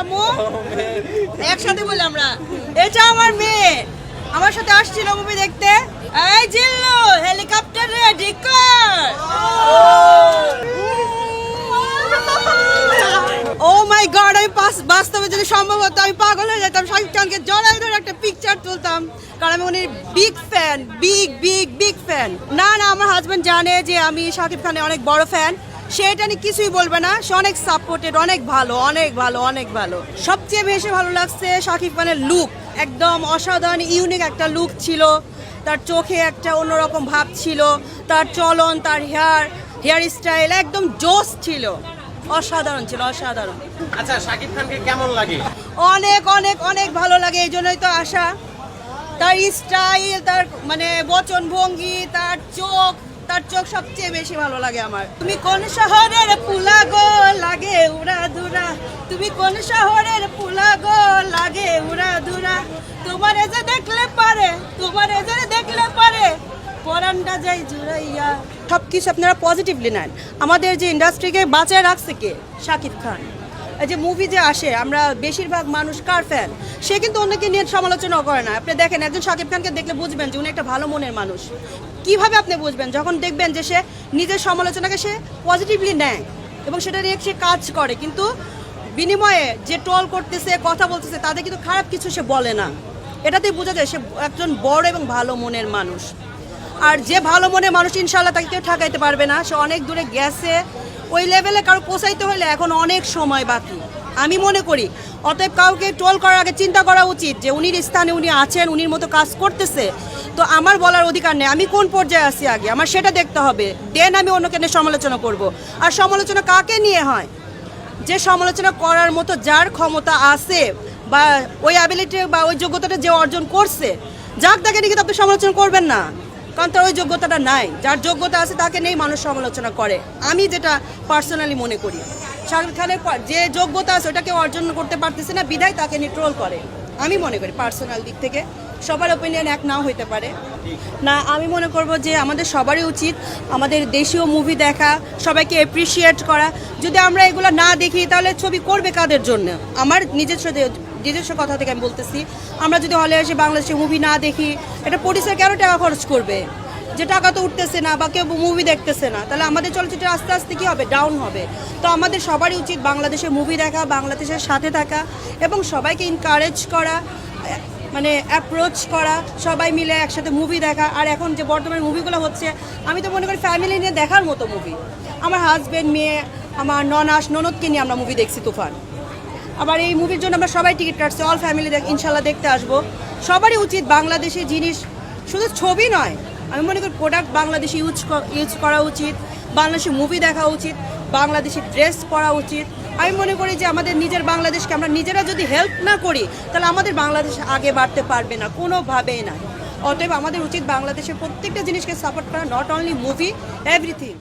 আম্মু একসাথে বলি আমরা। এটা আমার মেয়ে আমার সাথে আসছিল মুভি দেখতে। এই জিল্লু হেলিকপ্টার রেডি কর। ও মাই গড, আমি বাস্তবে যদি সম্ভব হতো আমি পাগল হয়ে যেতাম, শাকিব খানকে জড়াই ধরে একটা পিকচার তুলতাম, কারণ আমি উনি বিগ ফ্যান, বিগ ফ্যান। না আমার হাজবেন্ড জানে যে আমি শাকিব খানের অনেক বড় ফ্যান, সে এটা নিয়ে কিছুই বলবে না, সে অনেক সাপোর্টেড, অনেক ভালো। সবচেয়ে বেশি ভালো লাগছে শাকিব খানের লুক, একদম অসাধারণ ইউনিক একটা লুক ছিল, তার চোখে একটা অন্যরকম ভাব ছিল, তার চলন, তার হেয়ার স্টাইল একদম জোস ছিল, অসাধারণ ছিল, অসাধারণ। আচ্ছা, শাকিব খানকে কেমন লাগে? অনেক ভালো লাগে, এই জন্যই তো আসা। তার স্টাইল, তার মানে বচন ভঙ্গি, তার চোখ সবচেয়ে বেশি ভালো লাগে আমার। তুমি কোন শহরের পুলা গো লাগে উড়া ধুরা, তুমি কোন শহরের পুলা গো লাগে উড়া ধুরা, তোমার যে দেখলে পারে পরানটা যাই জুড়াইয়া। সবকিছু আপনারা পজিটিভলি নেন। আমাদের যে ইন্ডাস্ট্রিকে বাঁচায় রাখছে কে? শাকিব খান। এই যে মুভি যে আসে, আমরা বেশিরভাগ মানুষ কার ফ্যান, সে কিন্তু অন্যকে নিয়ে সমালোচনা করে না। আপনি দেখেন, একজন শাকিব খানকে দেখলে বুঝবেন যে উনি একটা ভালো মনের মানুষ। কিভাবে আপনি বুঝবেন? যখন দেখবেন যে সে নিজের সমালোচনাকে সে পজিটিভলি নেয় এবং সেটা নিয়ে সে কাজ করে, কিন্তু বিনিময়ে যে ট্রল করতেছে, কথা বলতেছে, তাদের কিন্তু খারাপ কিছু সে বলে না। এটাতেই বোঝা যায় সে একজন বড় এবং ভালো মনের মানুষ। আর যে ভালো মনের মানুষ, ইনশাল্লাহ তাকে কেউ ঠকাইতে পারবে না। সে অনেক দূরে গেছে, ওই লেভেলে কারো পৌঁছাইতে হলে এখন অনেক সময় বাকি আমি মনে করি। অতএব কাউকে ট্রোল করার আগে চিন্তা করা উচিত যে উনির স্থানে উনি আছেন, উনির মতো কাজ করতেছে, তো আমার বলার অধিকার নেই আমি কোন পর্যায়ে আছি, আগে আমার সেটা দেখতে হবে, দেন আমি অন্যকে নিয়ে সমালোচনা করব। আর সমালোচনা কাকে নিয়ে হয়? যে সমালোচনা করার মতো যার ক্ষমতা আছে বা ওই অ্যাবিলিটি বা ওই যোগ্যতাটা যে অর্জন করছে, যাক তাকে নিয়ে কিন্তু আপনি সমালোচনা করবেন না, কারণ তার ওই যোগ্যতাটা নাই। যার যোগ্যতা আছে তাকে নিয়েই মানুষ সমালোচনা করে, আমি যেটা পার্সোনালি মনে করি। শাকিব খানের যে যোগ্যতা আছে ওটাকে অর্জন করতে পারতেছে না, বিধায় তাকে নিয়ে ট্রোল করে, আমি মনে করি। পার্সোনাল দিক থেকে সবার ওপিনিয়ন এক নাও হইতে পারে না, আমি মনে করব যে আমাদের সবারই উচিত আমাদের দেশীয় মুভি দেখা, সবাইকে অ্যাপ্রিসিয়েট করা। যদি আমরা এগুলো না দেখি তাহলে ছবি করবে কাদের জন্য? আমার নিজস্ব কথা থেকে আমি বলতেছি, আমরা যদি হলে এসে বাংলাদেশে মুভি না দেখি, এটা প্রডিউসার কেন টাকা খরচ করবে? যে টাকা তো উঠতেছে না বা কেউ মুভি দেখতেছে না, তাহলে আমাদের চলচ্চিত্র আস্তে আস্তে কী হবে? ডাউন হবে। তো আমাদের সবারই উচিত বাংলাদেশে মুভি দেখা, বাংলাদেশের সাথে থাকা এবং সবাইকে এনকারেজ করা, মানে অ্যাপ্রোচ করা, সবাই মিলে একসাথে মুভি দেখা। আর এখন যে বর্তমানে মুভিগুলো হচ্ছে, আমি তো মনে করি ফ্যামিলি নিয়ে দেখার মতো মুভি। আমার হাজব্যান্ড, মেয়ে, আমার ননদকে নিয়ে আমরা মুভি দেখছি তুফান। আবার এই মুভির জন্য আমরা সবাই টিকিট কাটছি, অল ফ্যামিলি ইনশাল্লাহ দেখতে আসবো। সবারই উচিত বাংলাদেশি জিনিস, শুধু ছবি নয়, আমি মনে করি প্রোডাক্ট বাংলাদেশি ইউজ করা উচিত, বাংলাদেশি মুভি দেখা উচিত, বাংলাদেশি ড্রেস পরা উচিত। আমি মনে করি যে আমাদের নিজের বাংলাদেশকে আমরা নিজেরা যদি হেল্প না করি, তাহলে আমাদের বাংলাদেশ আগে বাড়তে পারবে না, কোনোভাবেই না। অতএব আমাদের উচিত বাংলাদেশের প্রত্যেকটা জিনিসকে সাপোর্ট করা, নট অনলি মুভি, এভরিথিং।